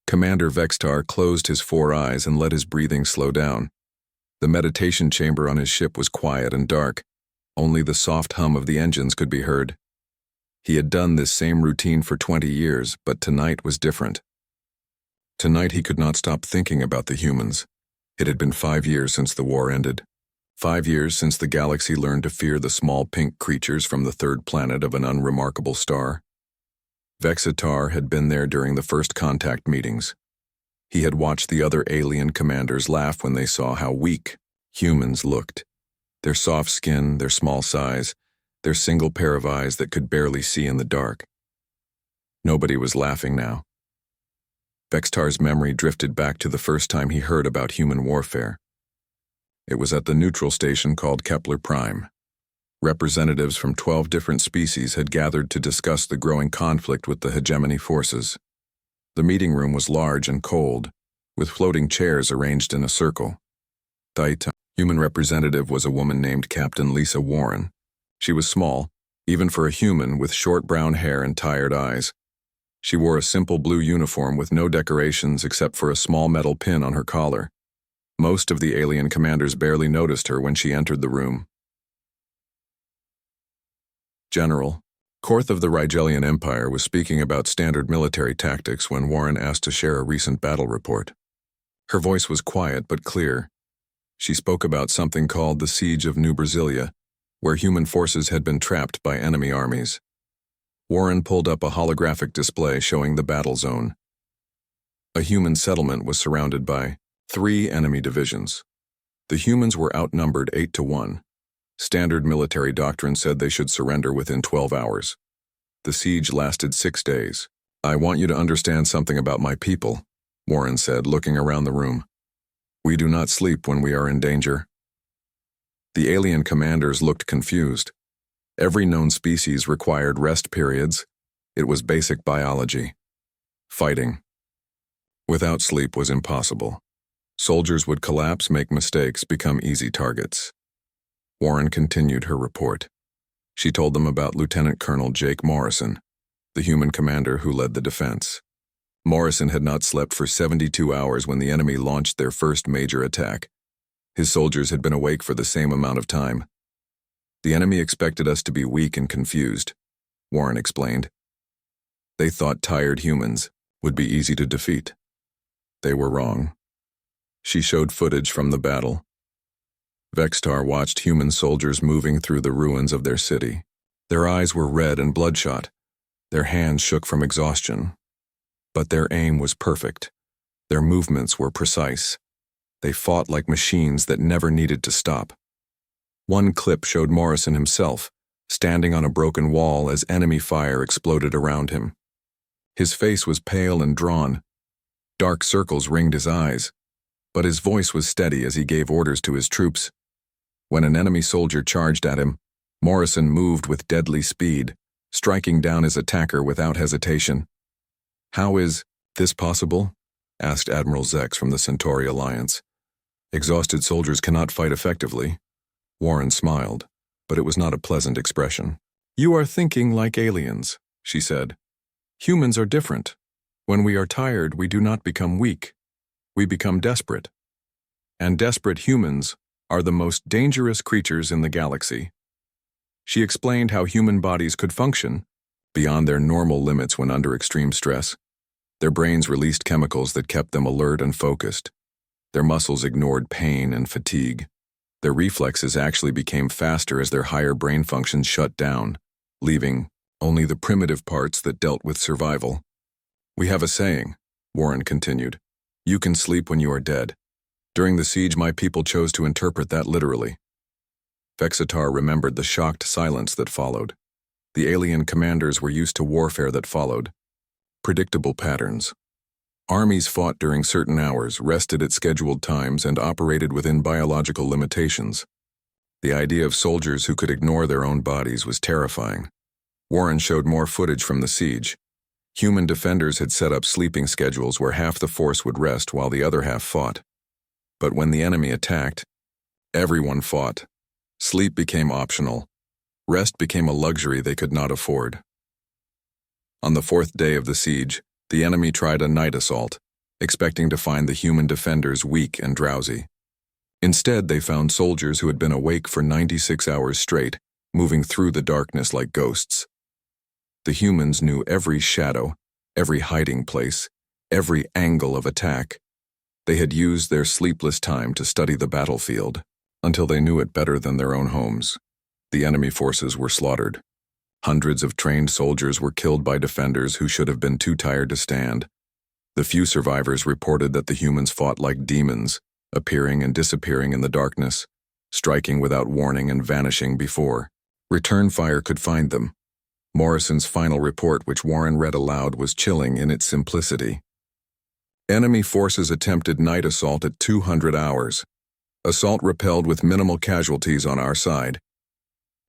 Commander Vextar closed his 4 eyes and let his breathing slow down. The meditation chamber on his ship was quiet and dark. Only the soft hum of the engines could be heard. He had done this same routine for 20 years, but tonight was different. Tonight he could not stop thinking about the humans. It had been 5 years since the war ended. 5 years since the galaxy learned to fear the small pink creatures from the third planet of an unremarkable star. Vexatar had been there during the first contact meetings. He had watched the other alien commanders laugh when they saw how weak humans looked. Their soft skin, their small size, their single pair of eyes that could barely see in the dark. Nobody was laughing now. Vextar's memory drifted back to the first time he heard about human warfare. It was at the neutral station called Kepler Prime. Representatives from 12 different species had gathered to discuss the growing conflict with the hegemony forces. The meeting room was large and cold, with floating chairs arranged in a circle. The human representative was a woman named Captain Lisa Warren. She was small, even for a human, with short brown hair and tired eyes. She wore a simple blue uniform with no decorations except for a small metal pin on her collar. Most of the alien commanders barely noticed her when she entered the room. General, Korth of the Rigelian Empire was speaking about standard military tactics when Warren asked to share a recent battle report. Her voice was quiet but clear. She spoke about something called the Siege of New Brasilia, where human forces had been trapped by enemy armies. Warren pulled up a holographic display showing the battle zone. A human settlement was surrounded by 3 enemy divisions. The humans were outnumbered 8-1. Standard military doctrine said they should surrender within 12 hours. The siege lasted 6 days. "I want you to understand something about my people," Warren said, looking around the room. "We do not sleep when we are in danger." The alien commanders looked confused. Every known species required rest periods. It was basic biology. Fighting without sleep was impossible. Soldiers would collapse, make mistakes, become easy targets. Warren continued her report. She told them about Lieutenant Colonel Jake Morrison, the human commander who led the defense. Morrison had not slept for 72 hours when the enemy launched their first major attack. His soldiers had been awake for the same amount of time. "The enemy expected us to be weak and confused," Warren explained. "They thought tired humans would be easy to defeat. They were wrong." She showed footage from the battle. Vextar watched human soldiers moving through the ruins of their city. Their eyes were red and bloodshot. Their hands shook from exhaustion. But their aim was perfect. Their movements were precise. They fought like machines that never needed to stop. One clip showed Morrison himself, standing on a broken wall as enemy fire exploded around him. His face was pale and drawn. Dark circles ringed his eyes, but his voice was steady as he gave orders to his troops. When an enemy soldier charged at him, Morrison moved with deadly speed, striking down his attacker without hesitation. "How is this possible?" asked Admiral Zex from the Centauri Alliance. "Exhausted soldiers cannot fight effectively." Warren smiled, but it was not a pleasant expression. "You are thinking like aliens," she said. "Humans are different. When we are tired, we do not become weak. We become desperate. And desperate humans are the most dangerous creatures in the galaxy." She explained how human bodies could function beyond their normal limits when under extreme stress. Their brains released chemicals that kept them alert and focused. Their muscles ignored pain and fatigue. Their reflexes actually became faster as their higher brain functions shut down, leaving only the primitive parts that dealt with survival. "We have a saying," Warren continued, "you can sleep when you are dead." During the siege, my people chose to interpret that literally. Vexatar remembered the shocked silence that followed. The alien commanders were used to warfare that followed. Predictable patterns. Armies fought during certain hours, rested at scheduled times, and operated within biological limitations. The idea of soldiers who could ignore their own bodies was terrifying. Warren showed more footage from the siege. Human defenders had set up sleeping schedules where half the force would rest while the other half fought. But when the enemy attacked, everyone fought. Sleep became optional. Rest became a luxury they could not afford. On the 4th day of the siege, the enemy tried a night assault. expecting to find the human defenders weak and drowsy. Instead, they found soldiers who had been awake for 96 hours straight, moving through the darkness like ghosts. The humans knew every shadow, every hiding place, every angle of attack. They had used their sleepless time to study the battlefield, until they knew it better than their own homes. The enemy forces were slaughtered. Hundreds of trained soldiers were killed by defenders who should have been too tired to stand. The few survivors reported that the humans fought like demons, appearing and disappearing in the darkness, striking without warning and vanishing before return fire could find them. Morrison's final report, which Warren read aloud, was chilling in its simplicity. Enemy forces attempted night assault at 200 hours. Assault repelled with minimal casualties on our side.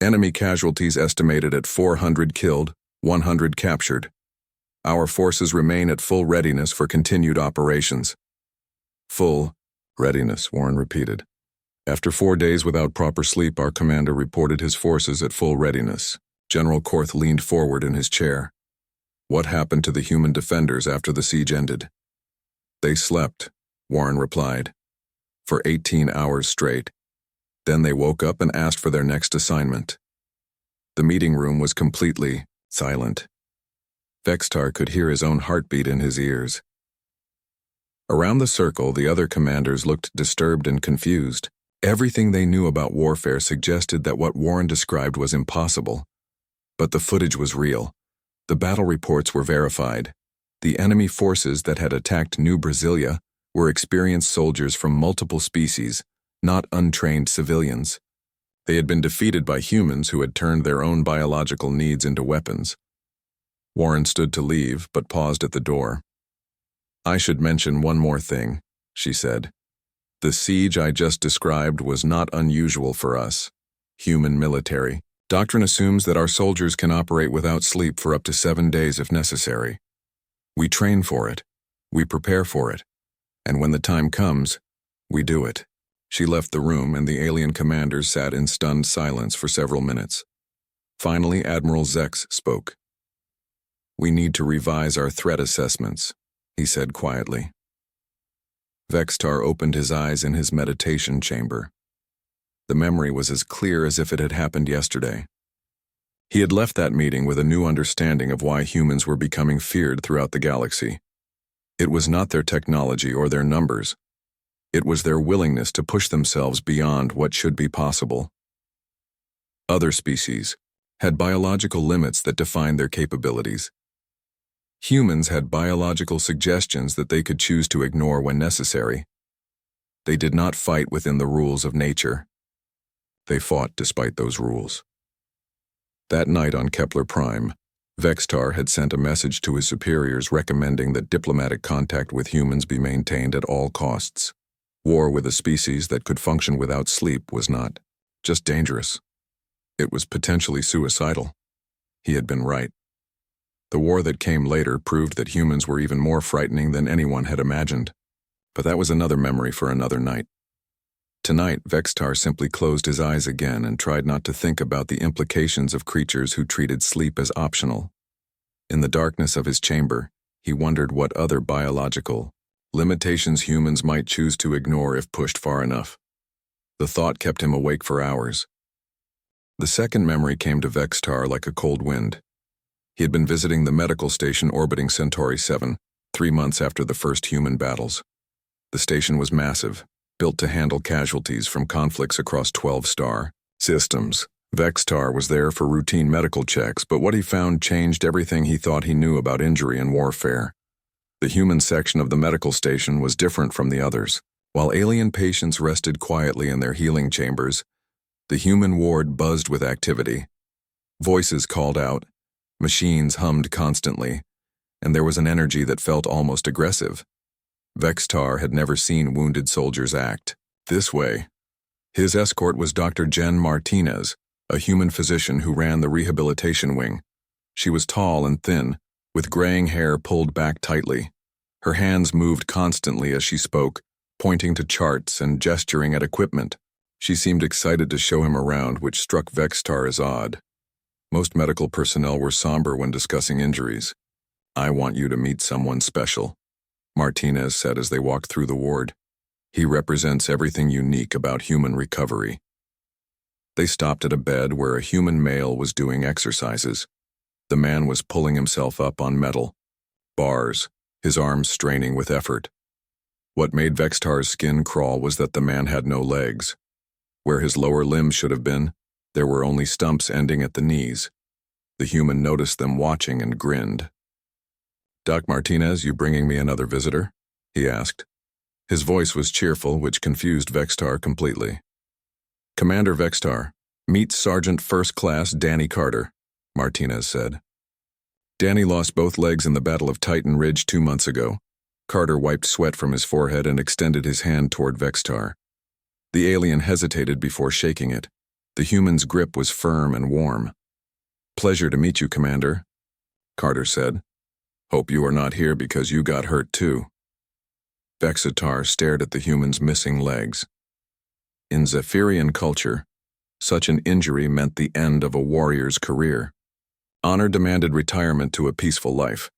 Enemy casualties estimated at 400 killed, 100 captured. Our forces remain at full readiness for continued operations. Full readiness, Warren repeated. After 4 days without proper sleep, our commander reported his forces at full readiness. General Korth leaned forward in his chair. What happened to the human defenders after the siege ended? They slept, Warren replied, for 18 hours straight. Then they woke up and asked for their next assignment. The meeting room was completely silent. Vextar could hear his own heartbeat in his ears. Around the circle, the other commanders looked disturbed and confused. Everything they knew about warfare suggested that what Warren described was impossible. But the footage was real. The battle reports were verified. The enemy forces that had attacked New Brasilia were experienced soldiers from multiple species, not untrained civilians. They had been defeated by humans who had turned their own biological needs into weapons. Warren stood to leave, but paused at the door. I should mention one more thing, she said. The siege I just described was not unusual for us, human military. Doctrine assumes that our soldiers can operate without sleep for up to 7 days if necessary. We train for it, we prepare for it, and when the time comes, we do it. She left the room, and the alien commanders sat in stunned silence for several minutes. Finally, Admiral Zex spoke. We need to revise our threat assessments, he said quietly. Vextar opened his eyes in his meditation chamber. The memory was as clear as if it had happened yesterday. He had left that meeting with a new understanding of why humans were becoming feared throughout the galaxy. It was not their technology or their numbers. It was their willingness to push themselves beyond what should be possible. Other species had biological limits that defined their capabilities. Humans had biological suggestions that they could choose to ignore when necessary. They did not fight within the rules of nature. They fought despite those rules. That night on Kepler Prime, Vextar had sent a message to his superiors recommending that diplomatic contact with humans be maintained at all costs. War with a species that could function without sleep was not just dangerous. It was potentially suicidal. He had been right. The war that came later proved that humans were even more frightening than anyone had imagined. But that was another memory for another night. Tonight, Vextar simply closed his eyes again and tried not to think about the implications of creatures who treated sleep as optional. In the darkness of his chamber, he wondered what other biological limitations humans might choose to ignore if pushed far enough. The thought kept him awake for hours. The second memory came to Vextar like a cold wind. He had been visiting the medical station orbiting Centauri 7, 3 months after the first human battles. The station was massive, built to handle casualties from conflicts across 12-star systems. Vextar was there for routine medical checks, but what he found changed everything he thought he knew about injury and warfare. The human section of the medical station was different from the others. While alien patients rested quietly in their healing chambers, the human ward buzzed with activity. Voices called out, machines hummed constantly, and there was an energy that felt almost aggressive. Vextar had never seen wounded soldiers act this way. His escort was Dr. Jen Martinez, a human physician who ran the rehabilitation wing. She was tall and thin, with graying hair pulled back tightly. Her hands moved constantly as she spoke, pointing to charts and gesturing at equipment. She seemed excited to show him around, which struck Vextar as odd. Most medical personnel were somber when discussing injuries. I want you to meet someone special, Martinez said as they walked through the ward. He represents everything unique about human recovery. They stopped at a bed where a human male was doing exercises. The man was pulling himself up on metal bars, his arms straining with effort. What made Vextar's skin crawl was that the man had no legs. Where his lower limbs should have been, there were only stumps ending at the knees. The human noticed them watching and grinned. "Doc Martinez, you bringing me another visitor?" he asked. His voice was cheerful, which confused Vextar completely. "Commander Vextar, meet Sergeant First Class Danny Carter," Martinez said. Danny lost both legs in the Battle of Titan Ridge 2 months ago. Carter wiped sweat from his forehead and extended his hand toward Vextar. The alien hesitated before shaking it. The human's grip was firm and warm. "Pleasure to meet you, Commander," Carter said. "Hope you are not here because you got hurt too." Vextar stared at the human's missing legs. In Zephyrian culture, such an injury meant the end of a warrior's career. Honor demanded retirement to a peaceful life.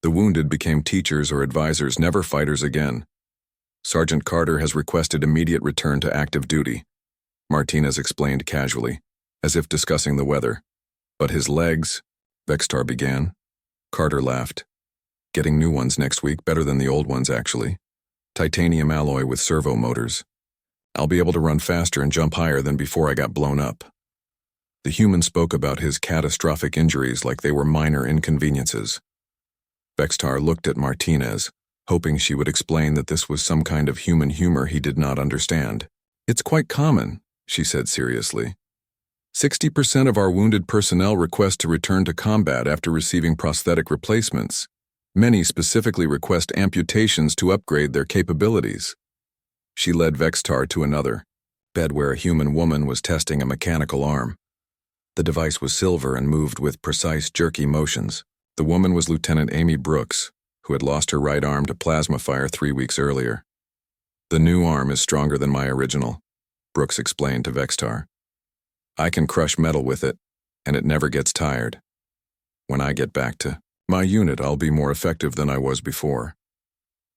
The wounded became teachers or advisors, never fighters again. Sergeant Carter has requested immediate return to active duty, Martinez explained casually, as if discussing the weather. "But his legs," Vextar began. Carter laughed. "Getting new ones next week, better than the old ones actually. Titanium alloy with servo motors. I'll be able to run faster and jump higher than before I got blown up." The human spoke about his catastrophic injuries like they were minor inconveniences. Vextar looked at Martinez, hoping she would explain that this was some kind of human humor he did not understand. "It's quite common," she said seriously. 60% of our wounded personnel request to return to combat after receiving prosthetic replacements. Many specifically request amputations to upgrade their capabilities." She led Vextar to another bed where a human woman was testing a mechanical arm. The device was silver and moved with precise, jerky motions. The woman was Lieutenant Amy Brooks, who had lost her right arm to plasma fire 3 weeks earlier. "The new arm is stronger than my original," Brooks explained to Vextar. "I can crush metal with it, and it never gets tired. When I get back to my unit, I'll be more effective than I was before."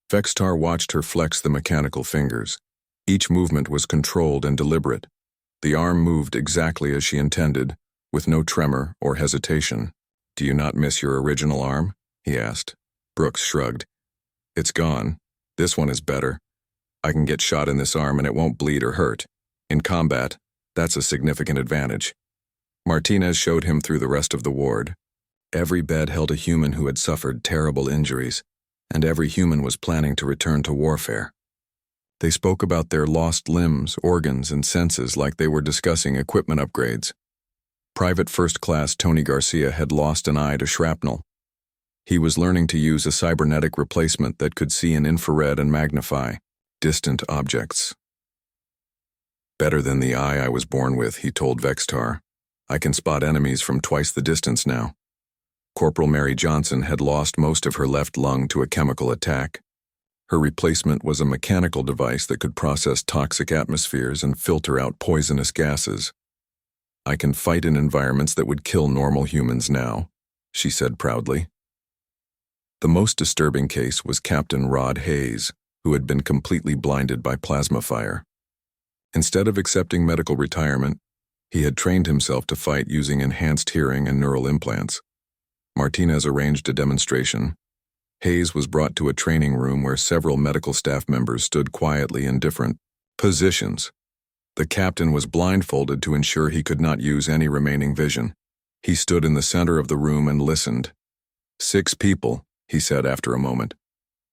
Vextar watched her flex the mechanical fingers. Each movement was controlled and deliberate. The arm moved exactly as she intended, with no tremor or hesitation. "Do you not miss your original arm?" he asked. Brooks shrugged. "It's gone. This one is better. I can get shot in this arm and it won't bleed or hurt. In combat, that's a significant advantage." Martinez showed him through the rest of the ward. Every bed held a human who had suffered terrible injuries, and every human was planning to return to warfare. They spoke about their lost limbs, organs, and senses like they were discussing equipment upgrades. Private First Class Tony Garcia had lost an eye to shrapnel. He was learning to use a cybernetic replacement that could see in infrared and magnify distant objects. "Better than the eye I was born with," he told Vextar. "I can spot enemies from twice the distance now." Corporal Mary Johnson had lost most of her left lung to a chemical attack. Her replacement was a mechanical device that could process toxic atmospheres and filter out poisonous gases. "I can fight in environments that would kill normal humans now," she said proudly. The most disturbing case was Captain Rod Hayes, who had been completely blinded by plasma fire. Instead of accepting medical retirement, he had trained himself to fight using enhanced hearing and neural implants. Martinez arranged a demonstration. Hayes was brought to a training room where several medical staff members stood quietly in different positions. The captain was blindfolded to ensure he could not use any remaining vision. He stood in the center of the room and listened. 6 people, he said after a moment.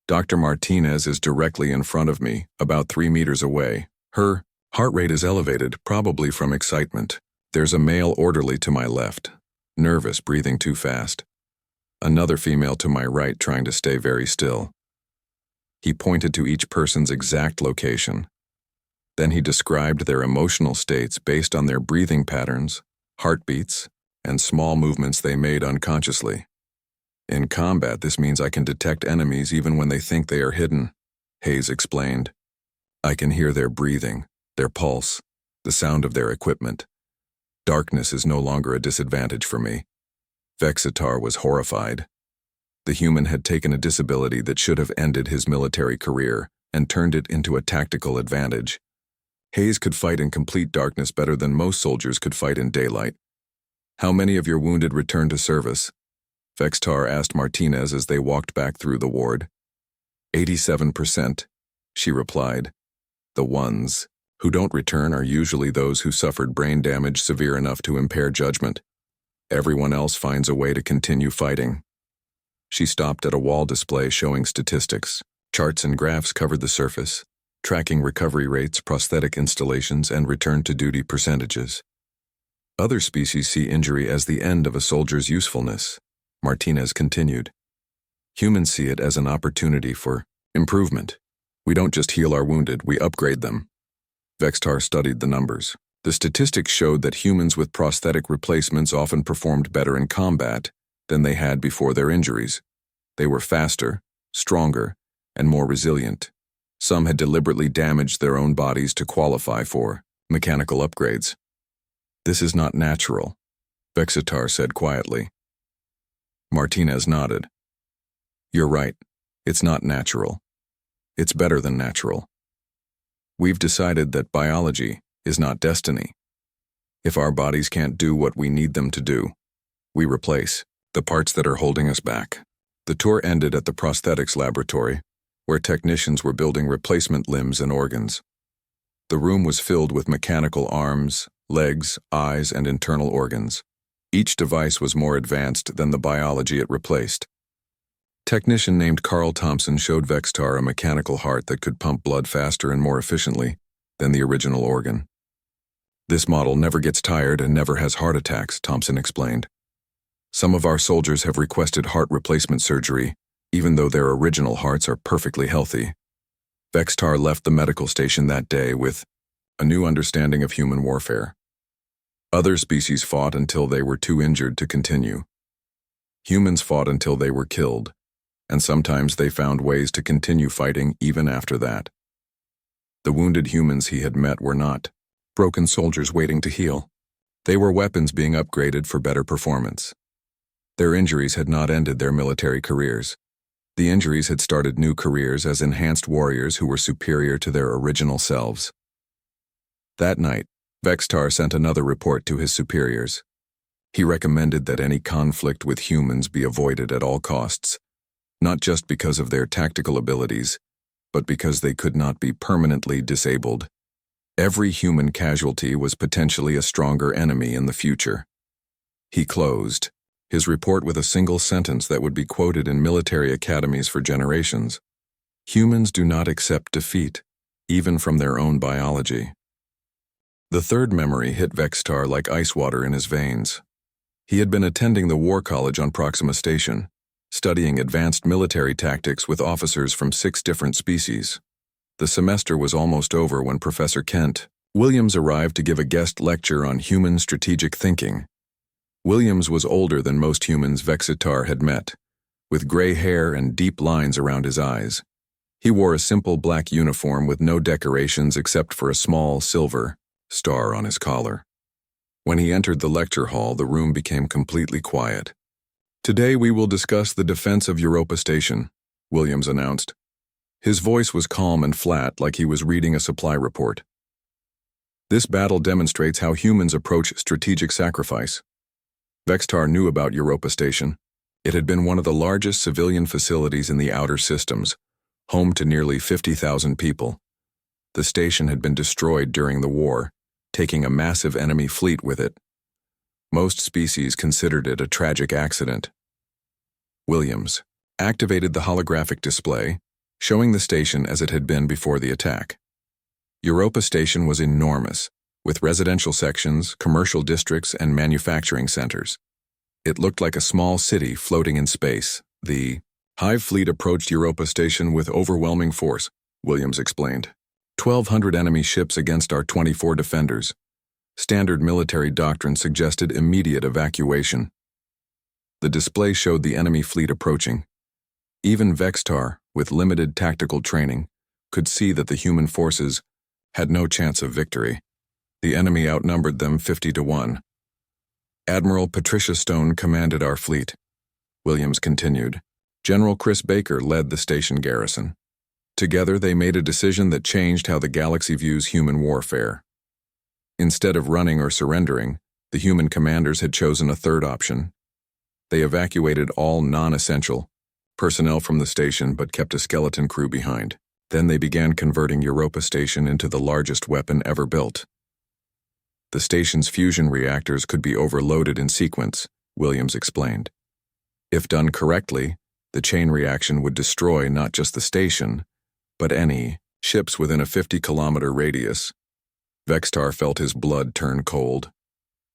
"Dr. Martinez is directly in front of me, about 3 meters away. Her heart rate is elevated, probably from excitement. There's a male orderly to my left, nervous, breathing too fast. Another female to my right trying to stay very still." He pointed to each person's exact location. Then he described their emotional states based on their breathing patterns, heartbeats, and small movements they made unconsciously. "In combat, this means I can detect enemies even when they think they are hidden," Hayes explained. "I can hear their breathing, their pulse, the sound of their equipment. Darkness is no longer a disadvantage for me." Vextar was horrified. The human had taken a disability that should have ended his military career and turned it into a tactical advantage. Hayes could fight in complete darkness better than most soldiers could fight in daylight. "How many of your wounded returned to service?" Vextar asked Martinez as they walked back through the ward. 87%, she replied. "The ones who don't return are usually those who suffered brain damage severe enough to impair judgment. Everyone else finds a way to continue fighting." She stopped at a wall display showing statistics. Charts and graphs covered the surface, tracking recovery rates, prosthetic installations, and return-to-duty percentages. "Other species see injury as the end of a soldier's usefulness," Martinez continued. "Humans see it as an opportunity for improvement. We don't just heal our wounded, we upgrade them." Vextar studied the numbers. The statistics showed that humans with prosthetic replacements often performed better in combat than they had before their injuries. They were faster, stronger, and more resilient. Some had deliberately damaged their own bodies to qualify for mechanical upgrades. "This is not natural," Vexitar said quietly. Martinez nodded. "You're right. It's not natural. It's better than natural. We've decided that biology is not destiny. If our bodies can't do what we need them to do, we replace the parts that are holding us back." The tour ended at the prosthetics laboratory, where technicians were building replacement limbs and organs. The room was filled with mechanical arms, legs, eyes, and internal organs. Each device was more advanced than the biology it replaced. Technician named Carl Thompson showed Vextar a mechanical heart that could pump blood faster and more efficiently than the original organ. "This model never gets tired and never has heart attacks," Thompson explained. "Some of our soldiers have requested heart replacement surgery, even though their original hearts are perfectly healthy." Vextar left the medical station that day with a new understanding of human warfare. Other species fought until they were too injured to continue. Humans fought until they were killed, and sometimes they found ways to continue fighting even after that. The wounded humans he had met were not broken soldiers waiting to heal. They were weapons being upgraded for better performance. Their injuries had not ended their military careers. The injuries had started new careers as enhanced warriors who were superior to their original selves. That night, Vextar sent another report to his superiors. He recommended that any conflict with humans be avoided at all costs, not just because of their tactical abilities, but because they could not be permanently disabled. Every human casualty was potentially a stronger enemy in the future. He closed his report with a single sentence that would be quoted in military academies for generations. "Humans do not accept defeat, even from their own biology." The third memory hit Vextar like ice water in his veins. He had been attending the War College on Proxima Station, studying advanced military tactics with officers from 6 different species. The semester was almost over when Professor Kent Williams arrived to give a guest lecture on human strategic thinking. Williams was older than most humans Vexitar had met, with gray hair and deep lines around his eyes. He wore a simple black uniform with no decorations except for a small silver star on his collar. When he entered the lecture hall, the room became completely quiet. "Today we will discuss the defense of Europa Station," Williams announced. His voice was calm and flat, like he was reading a supply report. "This battle demonstrates how humans approach strategic sacrifice." Vextar knew about Europa Station. It had been one of the largest civilian facilities in the outer systems, home to nearly 50,000 people. The station had been destroyed during the war, taking a massive enemy fleet with it. Most species considered it a tragic accident. Williams activated the holographic display, showing the station as it had been before the attack. Europa Station was enormous, with residential sections, commercial districts, and manufacturing centers. It looked like a small city floating in space. "The Hive fleet approached Europa Station with overwhelming force," Williams explained. 1,200 enemy ships against our 24 defenders. Standard military doctrine suggested immediate evacuation. The display showed the enemy fleet approaching. Even Vextar, with limited tactical training, could see that the human forces had no chance of victory. The enemy outnumbered them 50-1. "Admiral Patricia Stone commanded our fleet," Williams continued. General Chris Baker led the station garrison. Together, they made a decision that changed how the galaxy views human warfare. Instead of running or surrendering, the human commanders had chosen a third option. They evacuated all non-essential personnel from the station but kept a skeleton crew behind. Then they began converting Europa Station into the largest weapon ever built. The station's fusion reactors could be overloaded in sequence, Williams explained. If done correctly, the chain reaction would destroy not just the station, but any ships within a 50-kilometer radius. Vextar felt his blood turn cold.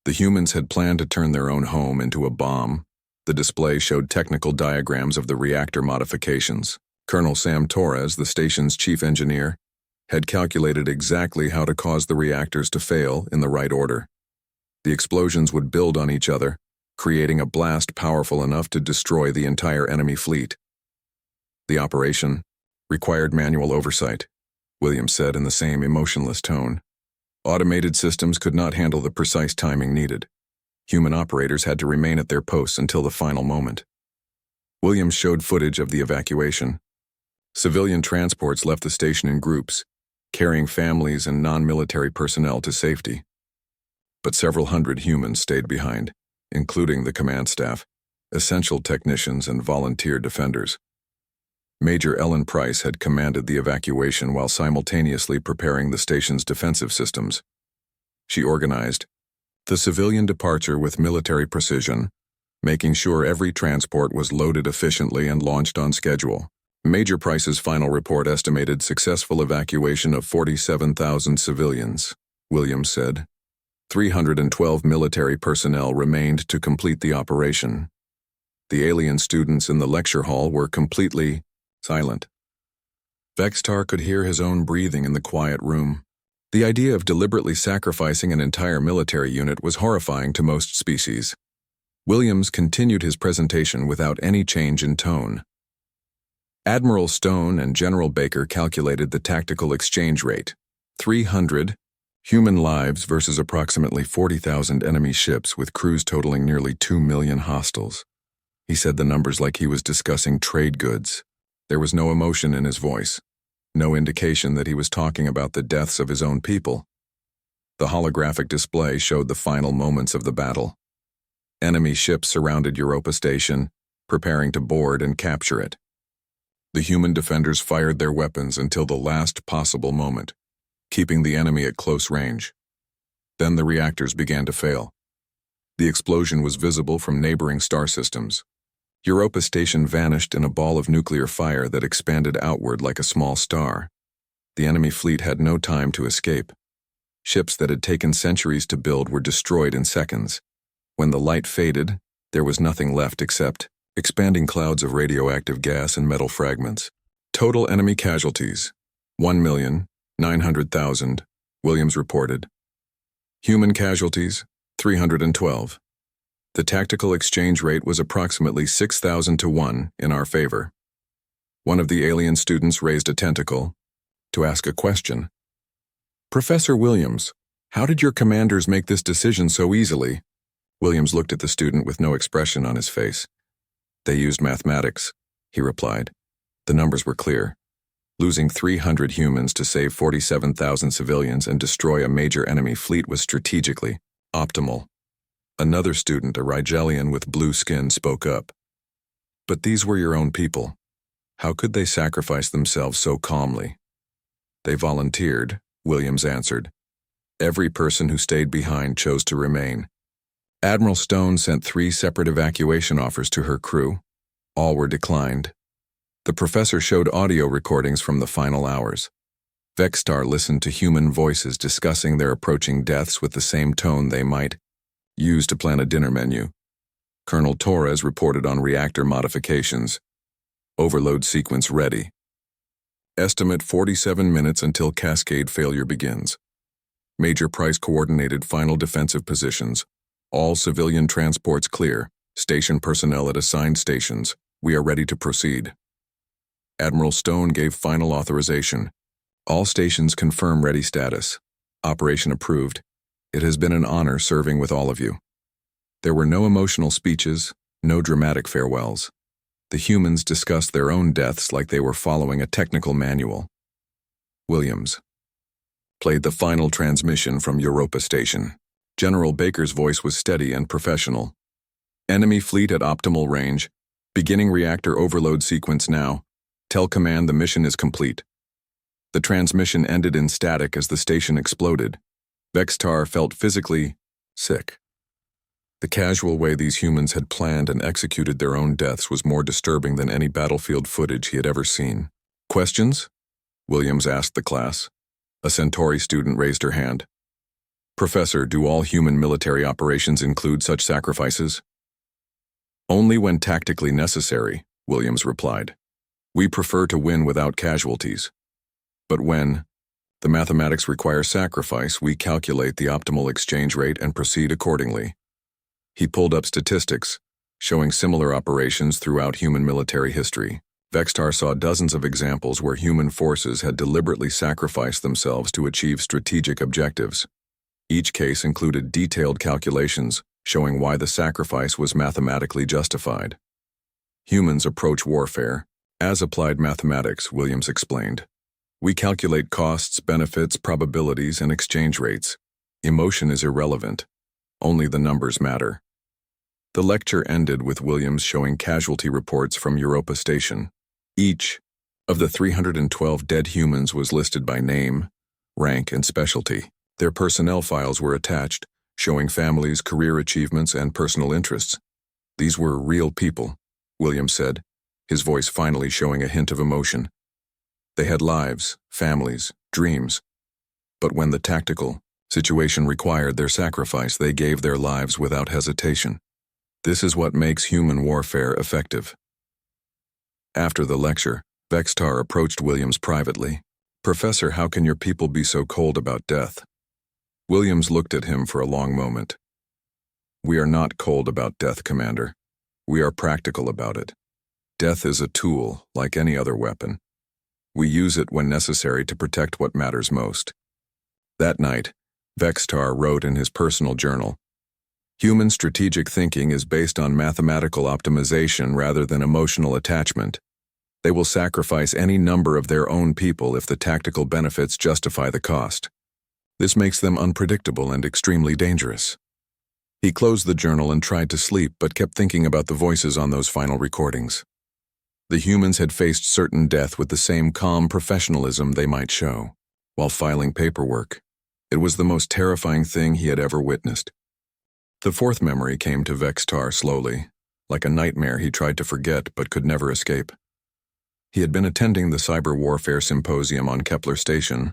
The humans had planned to turn their own home into a bomb. The display showed technical diagrams of the reactor modifications. Colonel Sam Torres, the station's chief engineer, had calculated exactly how to cause the reactors to fail in the right order. The explosions would build on each other, creating a blast powerful enough to destroy the entire enemy fleet. The operation required manual oversight, Williams said in the same emotionless tone. Automated systems could not handle the precise timing needed. Human operators had to remain at their posts until the final moment. Williams showed footage of the evacuation. Civilian transports left the station in groups, carrying families and non-military personnel to safety. But several hundred humans stayed behind, including the command staff, essential technicians, and volunteer defenders. Major Ellen Price had commanded the evacuation while simultaneously preparing the station's defensive systems. She organized the civilian departure with military precision, making sure every transport was loaded efficiently and launched on schedule. Major Price's final report estimated successful evacuation of 47,000 civilians, Williams said. 312 military personnel remained to complete the operation. The alien students in the lecture hall were completely silent. Vextar could hear his own breathing in the quiet room. The idea of deliberately sacrificing an entire military unit was horrifying to most species. Williams continued his presentation without any change in tone. Admiral Stone and General Baker calculated the tactical exchange rate, 300 human lives versus approximately 40,000 enemy ships with crews totaling nearly 2 million hostiles. He said the numbers like he was discussing trade goods. There was no emotion in his voice, no indication that he was talking about the deaths of his own people. The holographic display showed the final moments of the battle. Enemy ships surrounded Europa Station, preparing to board and capture it. The human defenders fired their weapons until the last possible moment, keeping the enemy at close range. Then the reactors began to fail. The explosion was visible from neighboring star systems. Europa Station vanished in a ball of nuclear fire that expanded outward like a small star. The enemy fleet had no time to escape. Ships that had taken centuries to build were destroyed in seconds. When the light faded, there was nothing left except expanding clouds of radioactive gas and metal fragments. Total enemy casualties, 1,900,000, Williams reported. Human casualties, 312. The tactical exchange rate was approximately 6,000 to 1 in our favor. One of the alien students raised a tentacle to ask a question. Professor Williams, how did your commanders make this decision so easily? Williams looked at the student with no expression on his face. They used mathematics, he replied. The numbers were clear. Losing 300 humans to save 47,000 civilians and destroy a major enemy fleet was strategically optimal. Another student, a Rigelian with blue skin, spoke up. But these were your own people. How could they sacrifice themselves so calmly? They volunteered, Williams answered. Every person who stayed behind chose to remain. Admiral Stone sent 3 separate evacuation offers to her crew. All were declined. The professor showed audio recordings from the final hours. Vextar listened to human voices discussing their approaching deaths with the same tone they might use to plan a dinner menu. Colonel Torres reported on reactor modifications. Overload sequence ready. Estimate 47 minutes until cascade failure begins. Major Price coordinated final defensive positions. All civilian transports clear. Station personnel at assigned stations. We are ready to proceed. Admiral Stone gave final authorization. All stations confirm ready status. Operation approved. It has been an honor serving with all of you. There were no emotional speeches, no dramatic farewells. The humans discussed their own deaths like they were following a technical manual. Williams played the final transmission from Europa Station. General Baker's voice was steady and professional. Enemy fleet at optimal range. Beginning reactor overload sequence now. Tell command the mission is complete. The transmission ended in static as the station exploded. Vextar felt physically sick. The casual way these humans had planned and executed their own deaths was more disturbing than any battlefield footage he had ever seen. Questions? Williams asked the class. A Centauri student raised her hand. Professor, do all human military operations include such sacrifices? Only when tactically necessary, Williams replied. We prefer to win without casualties. But when the mathematics require sacrifice, we calculate the optimal exchange rate and proceed accordingly. He pulled up statistics, showing similar operations throughout human military history. Vextar saw dozens of examples where human forces had deliberately sacrificed themselves to achieve strategic objectives. Each case included detailed calculations showing why the sacrifice was mathematically justified. Humans approach warfare as applied mathematics, Williams explained. We calculate costs, benefits, probabilities, and exchange rates. Emotion is irrelevant. Only the numbers matter. The lecture ended with Williams showing casualty reports from Europa Station. Each of the 312 dead humans was listed by name, rank, and specialty. Their personnel files were attached, showing families, career achievements, and personal interests. These were real people, Williams said, his voice finally showing a hint of emotion. They had lives, families, dreams. But when the tactical situation required their sacrifice, they gave their lives without hesitation. This is what makes human warfare effective. After the lecture, Vextar approached Williams privately. Professor, how can your people be so cold about death? Williams looked at him for a long moment. We are not cold about death, Commander. We are practical about it. Death is a tool, like any other weapon. We use it when necessary to protect what matters most. That night, Vextar wrote in his personal journal, Human strategic thinking is based on mathematical optimization rather than emotional attachment. They will sacrifice any number of their own people if the tactical benefits justify the cost. This makes them unpredictable and extremely dangerous. He closed the journal and tried to sleep, but kept thinking about the voices on those final recordings. The humans had faced certain death with the same calm professionalism they might show, while filing paperwork. It was the most terrifying thing he had ever witnessed. The fourth memory came to Vextar slowly, like a nightmare he tried to forget but could never escape. He had been attending the Cyber Warfare Symposium on Kepler Station,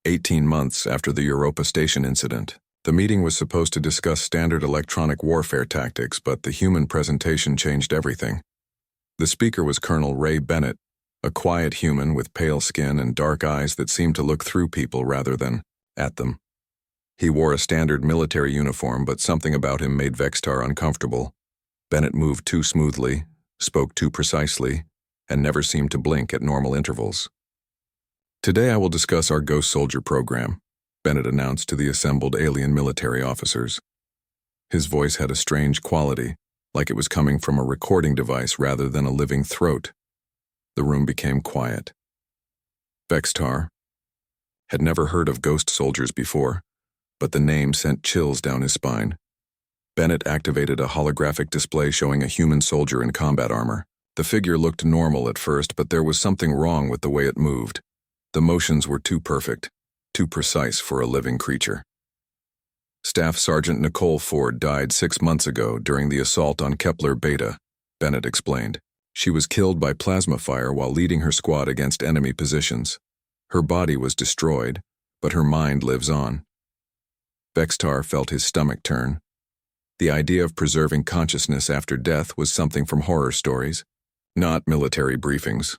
18 months after the Europa Station incident. The meeting was supposed to discuss standard electronic warfare tactics, but the human presentation changed everything. The speaker was Colonel Ray Bennett, a quiet human with pale skin and dark eyes that seemed to look through people rather than at them. He wore a standard military uniform, but something about him made Vextar uncomfortable. Bennett moved too smoothly, spoke too precisely, and never seemed to blink at normal intervals. Today I will discuss our Ghost Soldier program, Bennett announced to the assembled alien military officers. His voice had a strange quality, like it was coming from a recording device rather than a living throat. The room became quiet. Vextar had never heard of ghost soldiers before, but the name sent chills down his spine. Bennett activated a holographic display showing a human soldier in combat armor. The figure looked normal at first, but there was something wrong with the way it moved. The motions were too perfect, too precise for a living creature. Staff Sergeant Nicole Ford died 6 months ago during the assault on Kepler Beta, Bennett explained. She was killed by plasma fire while leading her squad against enemy positions. Her body was destroyed, but her mind lives on. Vextar felt his stomach turn. The idea of preserving consciousness after death was something from horror stories, not military briefings.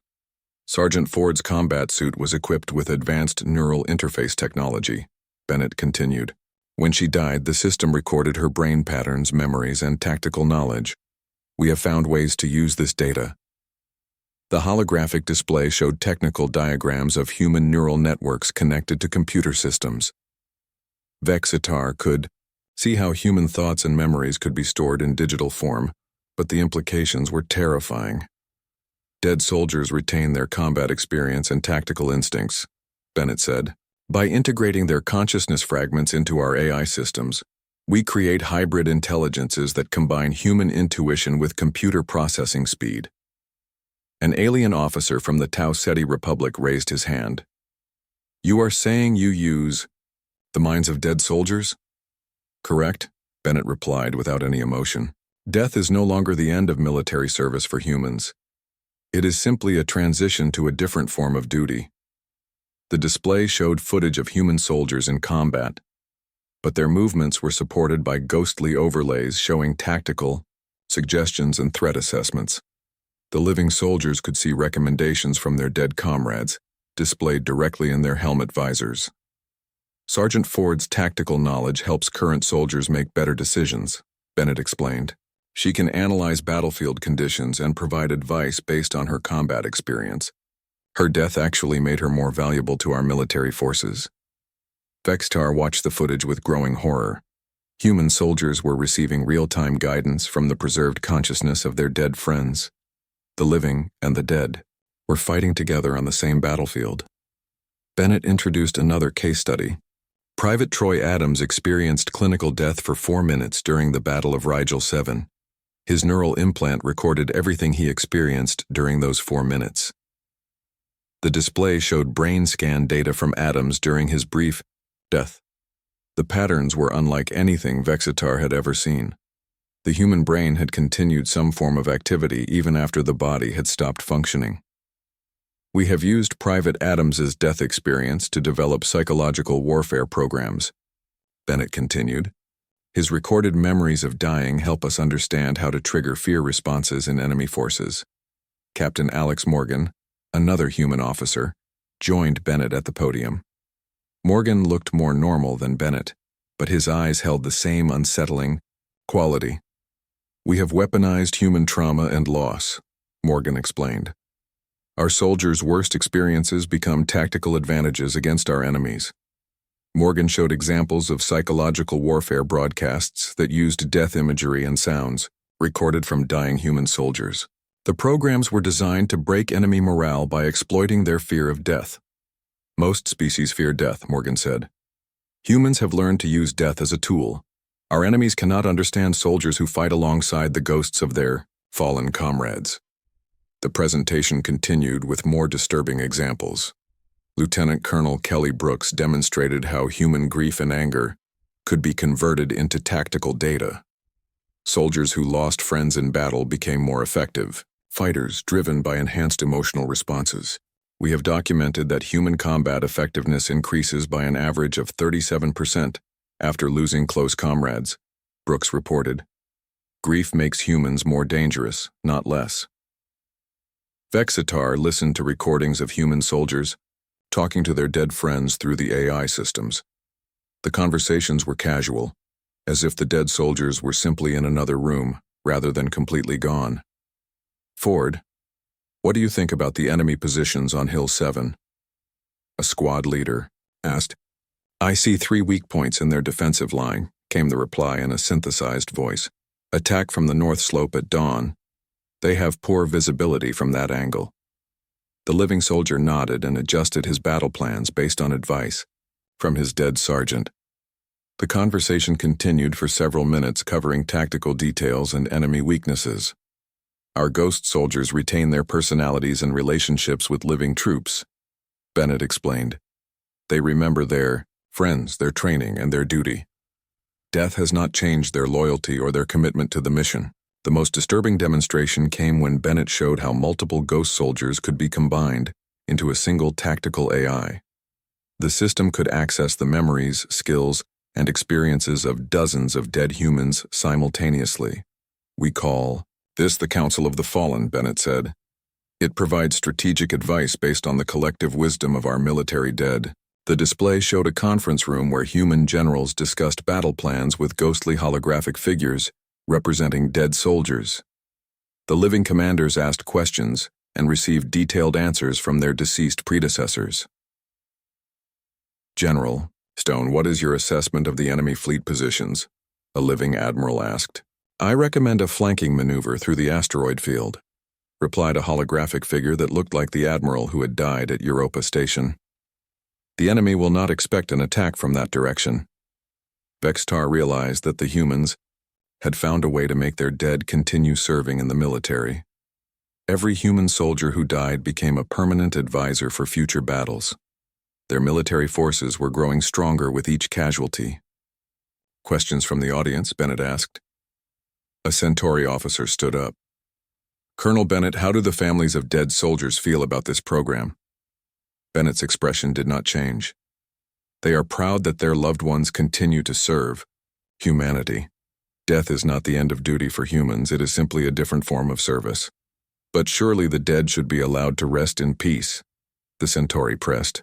Sergeant Ford's combat suit was equipped with advanced neural interface technology, Bennett continued. When she died, the system recorded her brain patterns, memories, and tactical knowledge. We have found ways to use this data. The holographic display showed technical diagrams of human neural networks connected to computer systems. Vextar could see how human thoughts and memories could be stored in digital form, but the implications were terrifying. Dead soldiers retain their combat experience and tactical instincts, Bennett said. By integrating their consciousness fragments into our AI systems, we create hybrid intelligences that combine human intuition with computer processing speed. An alien officer from the Tau Ceti Republic raised his hand. You are saying you use the minds of dead soldiers? Correct, Bennett replied without any emotion. Death is no longer the end of military service for humans. It is simply a transition to a different form of duty. The display showed footage of human soldiers in combat, but their movements were supported by ghostly overlays showing tactical suggestions and threat assessments. The living soldiers could see recommendations from their dead comrades, displayed directly in their helmet visors. Sergeant Ford's tactical knowledge helps current soldiers make better decisions, Bennett explained. She can analyze battlefield conditions and provide advice based on her combat experience. Her death actually made her more valuable to our military forces. Vextar watched the footage with growing horror. Human soldiers were receiving real-time guidance from the preserved consciousness of their dead friends. The living and the dead were fighting together on the same battlefield. Bennett introduced another case study. Private Troy Adams experienced clinical death for 4 minutes during the Battle of Rigel 7. His neural implant recorded everything he experienced during those 4 minutes. The display showed brain scan data from Adams during his brief death. The patterns were unlike anything Vexitar had ever seen. The human brain had continued some form of activity even after the body had stopped functioning. We have used Private Adams's death experience to develop psychological warfare programs, Bennett continued. His recorded memories of dying help us understand how to trigger fear responses in enemy forces. Captain Alex Morgan, another human officer, joined Bennett at the podium. Morgan looked more normal than Bennett, but his eyes held the same unsettling quality. We have weaponized human trauma and loss, Morgan explained. Our soldiers' worst experiences become tactical advantages against our enemies. Morgan showed examples of psychological warfare broadcasts that used death imagery and sounds, recorded from dying human soldiers. The programs were designed to break enemy morale by exploiting their fear of death. Most species fear death, Morgan said. Humans have learned to use death as a tool. Our enemies cannot understand soldiers who fight alongside the ghosts of their fallen comrades. The presentation continued with more disturbing examples. Lieutenant Colonel Kelly Brooks demonstrated how human grief and anger could be converted into tactical data. Soldiers who lost friends in battle became more effective, fighters driven by enhanced emotional responses. We have documented that human combat effectiveness increases by an average of 37% after losing close comrades, Brooks reported. Grief makes humans more dangerous, not less. Vexitar listened to recordings of human soldiers talking to their dead friends through the AI systems. The conversations were casual, as if the dead soldiers were simply in another room rather than completely gone. Ford, what do you think about the enemy positions on Hill 7? A squad leader asked. I see 3 weak points in their defensive line, came the reply in a synthesized voice. Attack from the north slope at dawn. They have poor visibility from that angle. The living soldier nodded and adjusted his battle plans based on advice from his dead sergeant. The conversation continued for several minutes, covering tactical details and enemy weaknesses. Our ghost soldiers retain their personalities and relationships with living troops, Bennett explained. They remember their friends, their training, and their duty. Death has not changed their loyalty or their commitment to the mission. The most disturbing demonstration came when Bennett showed how multiple ghost soldiers could be combined into a single tactical AI. The system could access the memories, skills, and experiences of dozens of dead humans simultaneously. We call this the Council of the Fallen, Bennett said. It provides strategic advice based on the collective wisdom of our military dead. The display showed a conference room where human generals discussed battle plans with ghostly holographic figures representing dead soldiers. The living commanders asked questions and received detailed answers from their deceased predecessors. General Stone, what is your assessment of the enemy fleet positions? A living admiral asked. I recommend a flanking maneuver through the asteroid field. replied a holographic figure that looked like the admiral who had died at Europa Station. The enemy will not expect an attack from that direction. Vextar realized that the humans had found a way to make their dead continue serving in the military. Every human soldier who died became a permanent advisor for future battles. Their military forces were growing stronger with each casualty. Questions from the audience, Bennett asked. A Centauri officer stood up. Colonel Bennett, how do the families of dead soldiers feel about this program? Bennett's expression did not change. They are proud that their loved ones continue to serve humanity. Death is not the end of duty for humans, it is simply a different form of service. But surely the dead should be allowed to rest in peace, the Centauri pressed.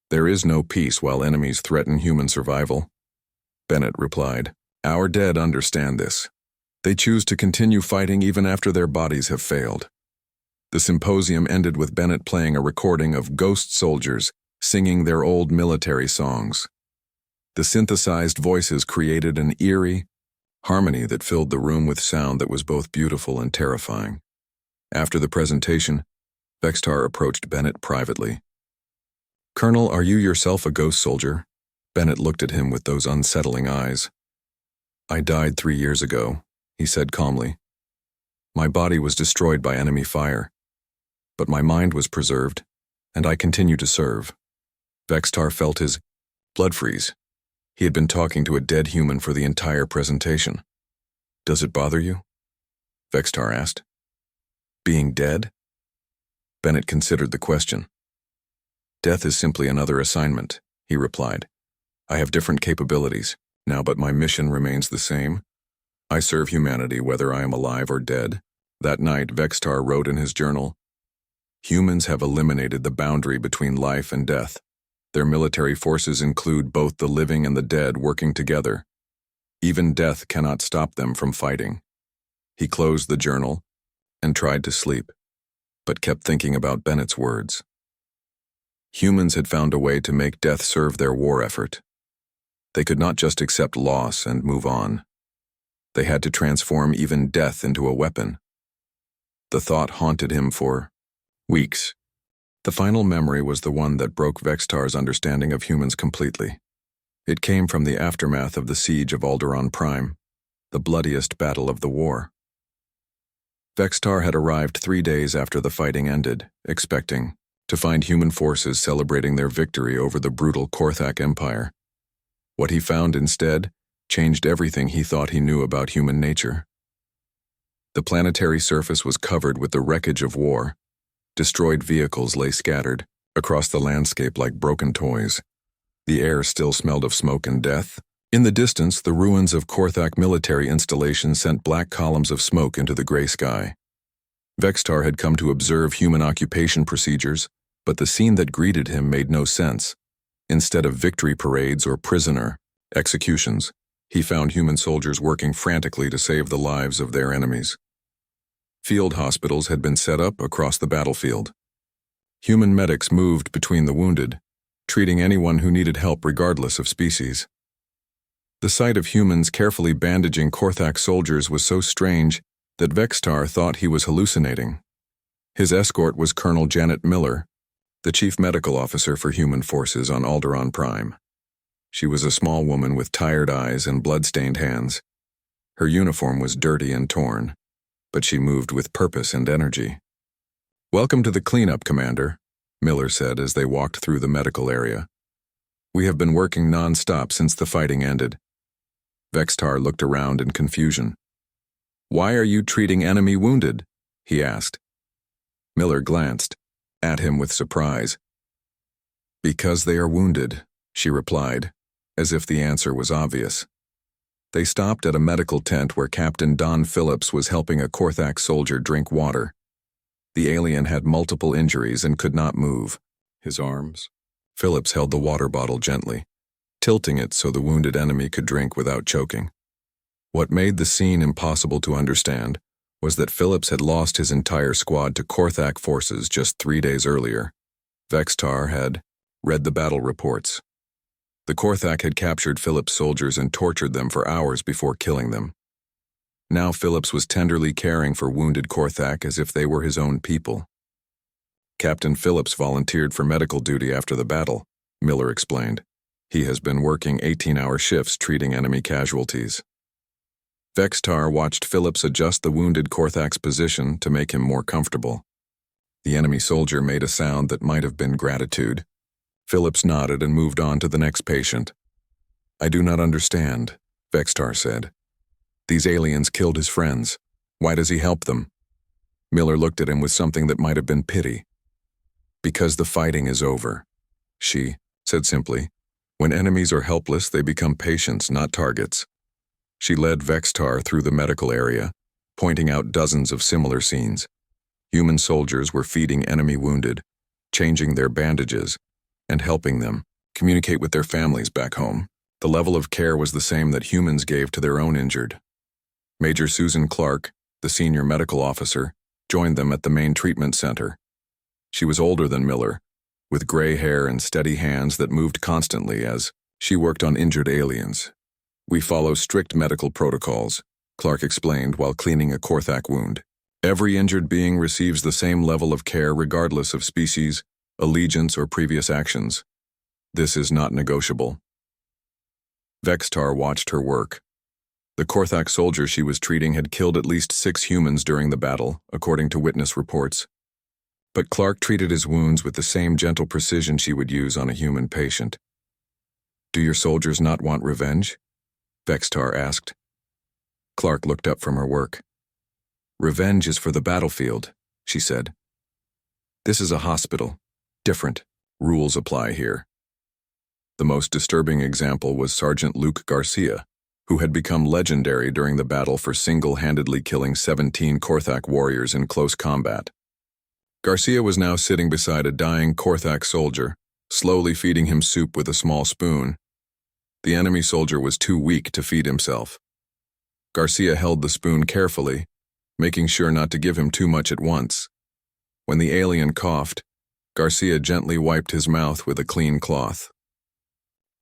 There is no peace while enemies threaten human survival. Bennett replied, Our dead understand this. They choose to continue fighting even after their bodies have failed. The symposium ended with Bennett playing a recording of ghost soldiers singing their old military songs. The synthesized voices created an eerie harmony that filled the room with sound that was both beautiful and terrifying. After the presentation, Vextar approached Bennett privately. Colonel, are you yourself a ghost soldier? Bennett looked at him with those unsettling eyes. I died 3 years ago, he said calmly. My body was destroyed by enemy fire, but my mind was preserved, and I continue to serve. Vextar felt his blood freeze. He had been talking to a dead human for the entire presentation. Does it bother you? Vextar asked. Being dead? Bennett considered the question. Death is simply another assignment, he replied. I have different capabilities now, but my mission remains the same. I serve humanity whether I am alive or dead. That night, Vextar wrote in his journal, Humans have eliminated the boundary between life and death. Their military forces include both the living and the dead working together. Even death cannot stop them from fighting. He closed the journal and tried to sleep, but kept thinking about Bennett's words. Humans had found a way to make death serve their war effort. They could not just accept loss and move on. They had to transform even death into a weapon. The thought haunted him for weeks. The final memory was the one that broke Vextar's understanding of humans completely. It came from the aftermath of the siege of Alderaan Prime, the bloodiest battle of the war. Vextar had arrived 3 days after the fighting ended, expecting to find human forces celebrating their victory over the brutal Korthak Empire. What he found instead changed everything he thought he knew about human nature. The planetary surface was covered with the wreckage of war. Destroyed vehicles lay scattered across the landscape like broken toys. The air still smelled of smoke and death. In the distance, the ruins of Korthak military installations sent black columns of smoke into the gray sky. Vextar had come to observe human occupation procedures, but the scene that greeted him made no sense. Instead of victory parades or prisoner executions, he found human soldiers working frantically to save the lives of their enemies. Field hospitals had been set up across the battlefield. Human medics moved between the wounded, treating anyone who needed help regardless of species. The sight of humans carefully bandaging Korthak soldiers was so strange that Vextar thought he was hallucinating. His escort was Colonel Janet Miller, the chief medical officer for human forces on Alderaan Prime. She was a small woman with tired eyes and blood-stained hands. Her uniform was dirty and torn, but she moved with purpose and energy. Welcome to the cleanup, Commander, Miller said as they walked through the medical area. We have been working non-stop since the fighting ended. Vextar looked around in confusion. Why are you treating enemy wounded? He asked. Miller glanced at him with surprise. Because they are wounded, she replied, as if the answer was obvious. They stopped at a medical tent where Captain Don Phillips was helping a Korthak soldier drink water. The alien had multiple injuries and could not move. His arms. Phillips held the water bottle gently, tilting it so the wounded enemy could drink without choking. What made the scene impossible to understand was that Phillips had lost his entire squad to Korthak forces just 3 days earlier. Vextar had read the battle reports. The Korthak had captured Phillips' soldiers and tortured them for hours before killing them. Now Phillips was tenderly caring for wounded Korthak as if they were his own people. Captain Phillips volunteered for medical duty after the battle, Miller explained. He has been working 18-hour shifts treating enemy casualties. Vextar watched Phillips adjust the wounded Korthak's position to make him more comfortable. The enemy soldier made a sound that might have been gratitude. Phillips nodded and moved on to the next patient. "I do not understand," Vextar said. "These aliens killed his friends. Why does he help them?" Miller looked at him with something that might have been pity. "Because the fighting is over," she said simply. "When enemies are helpless, they become patients, not targets." She led Vextar through the medical area, pointing out dozens of similar scenes. Human soldiers were feeding enemy wounded, changing their bandages, and helping them communicate with their families back home. The level of care was the same that humans gave to their own injured. Major Susan Clark, the senior medical officer, joined them at the main treatment center. She was older than Miller, with gray hair and steady hands that moved constantly as she worked on injured aliens. "We follow strict medical protocols," Clark explained while cleaning a Korthak wound. "Every injured being receives the same level of care regardless of species, allegiance, or previous actions. This is not negotiable." Vextar watched her work. The Korthak soldier she was treating had killed at least 6 humans during the battle, according to witness reports. But Clark treated his wounds with the same gentle precision she would use on a human patient. "Do your soldiers not want revenge?" Vextar asked. Clark looked up from her work. "Revenge is for the battlefield," she said. "This is a hospital. Different rules apply here." The most disturbing example was Sergeant Luke Garcia, who had become legendary during the battle for single-handedly killing 17 Korthak warriors in close combat. Garcia was now sitting beside a dying Korthak soldier, slowly feeding him soup with a small spoon. The enemy soldier was too weak to feed himself. Garcia held the spoon carefully, making sure not to give him too much at once. When the alien coughed, Garcia gently wiped his mouth with a clean cloth.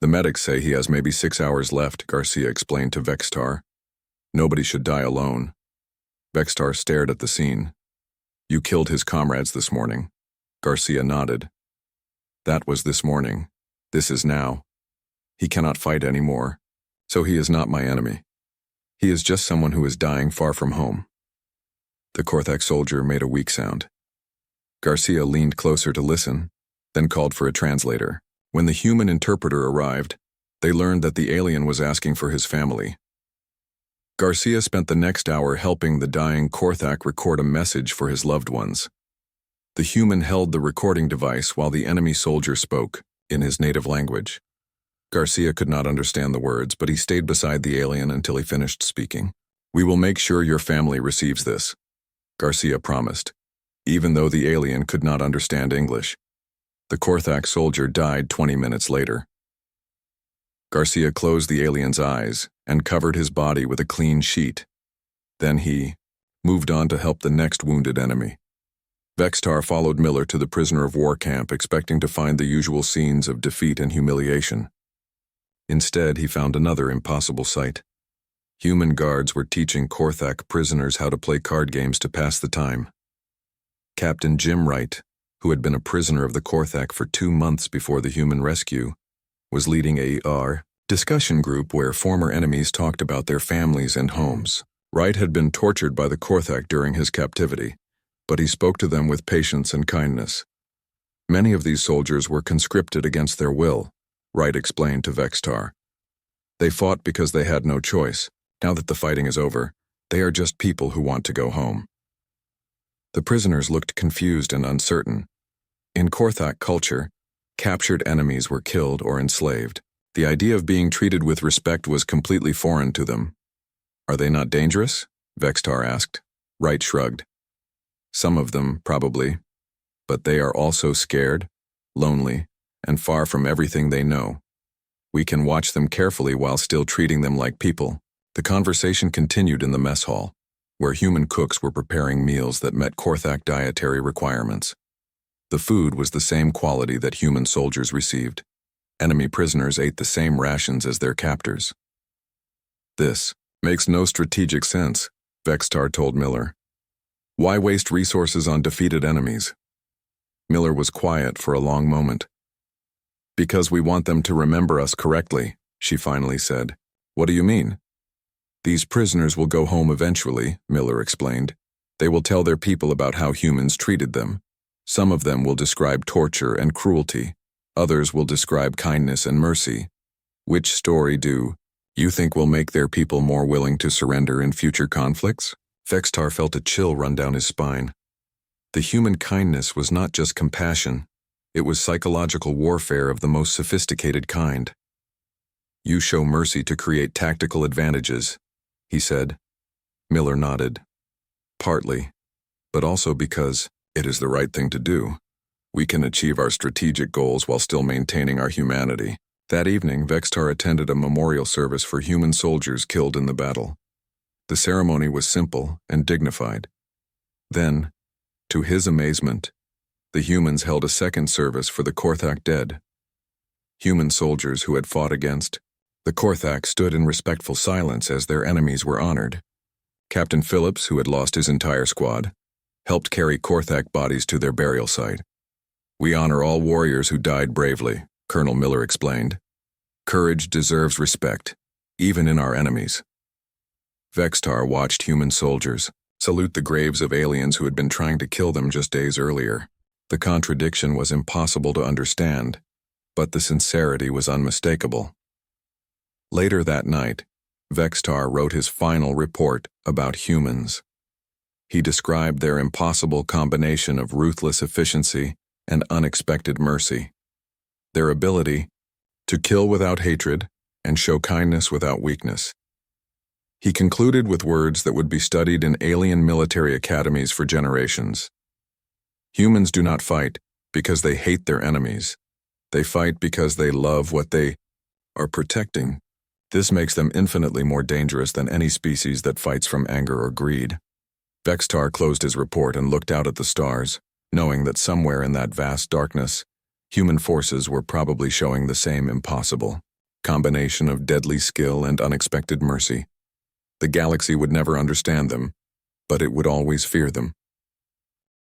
"The medics say he has maybe 6 hours left," Garcia explained to Vextar. "Nobody should die alone." Vextar stared at the scene. "You killed his comrades this morning." Garcia nodded. "That was this morning. This is now. He cannot fight anymore, so he is not my enemy. He is just someone who is dying far from home." The Korthak soldier made a weak sound. Garcia leaned closer to listen, then called for a translator. When the human interpreter arrived, they learned that the alien was asking for his family. Garcia spent the next hour helping the dying Korthak record a message for his loved ones. The human held the recording device while the enemy soldier spoke, in his native language. Garcia could not understand the words, but he stayed beside the alien until he finished speaking. "We will make sure your family receives this," Garcia promised, even though the alien could not understand English. The Korthak soldier died 20 minutes later. Garcia closed the alien's eyes and covered his body with a clean sheet. Then he moved on to help the next wounded enemy. Vextar followed Miller to the prisoner of war camp, expecting to find the usual scenes of defeat and humiliation. Instead, he found another impossible sight. Human guards were teaching Korthak prisoners how to play card games to pass the time. Captain Jim Wright, who had been a prisoner of the Korthak for 2 months before the human rescue, was leading a discussion group where former enemies talked about their families and homes. Wright had been tortured by the Korthak during his captivity, but he spoke to them with patience and kindness. Many of these soldiers were conscripted against their will, Wright explained to Vextar. They fought because they had no choice. Now that the fighting is over, they are just people who want to go home. The prisoners looked confused and uncertain. In Korthak culture, captured enemies were killed or enslaved. The idea of being treated with respect was completely foreign to them. "Are they not dangerous?" Vextar asked. Wright shrugged. "Some of them, probably. But they are also scared, lonely, and far from everything they know. We can watch them carefully while still treating them like people." The conversation continued in the mess hall, where human cooks were preparing meals that met Korthak dietary requirements. The food was the same quality that human soldiers received. Enemy prisoners ate the same rations as their captors. "This makes no strategic sense," Vextar told Miller. Why waste resources on defeated enemies? Miller was quiet for a long moment. Because we want them to remember us correctly, she finally said. What do you mean? These prisoners will go home eventually, Miller explained. They will tell their people about how humans treated them. Some of them will describe torture and cruelty. Others will describe kindness and mercy. Which story do you think will make their people more willing to surrender in future conflicts? Vextar felt a chill run down his spine. The human kindness was not just compassion. It was psychological warfare of the most sophisticated kind. You show mercy to create tactical advantages, he said. Miller nodded. Partly, but also because it is the right thing to do. We can achieve our strategic goals while still maintaining our humanity. That evening, Vextar attended a memorial service for human soldiers killed in the battle. The ceremony was simple and dignified. Then, to his amazement, the humans held a second service for the Korthak dead. Human soldiers who had fought against the Korthak stood in respectful silence as their enemies were honored. Captain Phillips, who had lost his entire squad, helped carry Korthak bodies to their burial site. We honor all warriors who died bravely, Colonel Miller explained. Courage deserves respect, even in our enemies. Vextar watched human soldiers salute the graves of aliens who had been trying to kill them just days earlier. The contradiction was impossible to understand, but the sincerity was unmistakable. Later that night, Vextar wrote his final report about humans. He described their impossible combination of ruthless efficiency and unexpected mercy. Their ability to kill without hatred and show kindness without weakness. He concluded with words that would be studied in alien military academies for generations. Humans do not fight because they hate their enemies. They fight because they love what they are protecting. This makes them infinitely more dangerous than any species that fights from anger or greed. Vextar closed his report and looked out at the stars, knowing that somewhere in that vast darkness, human forces were probably showing the same impossible combination of deadly skill and unexpected mercy. The galaxy would never understand them, but it would always fear them.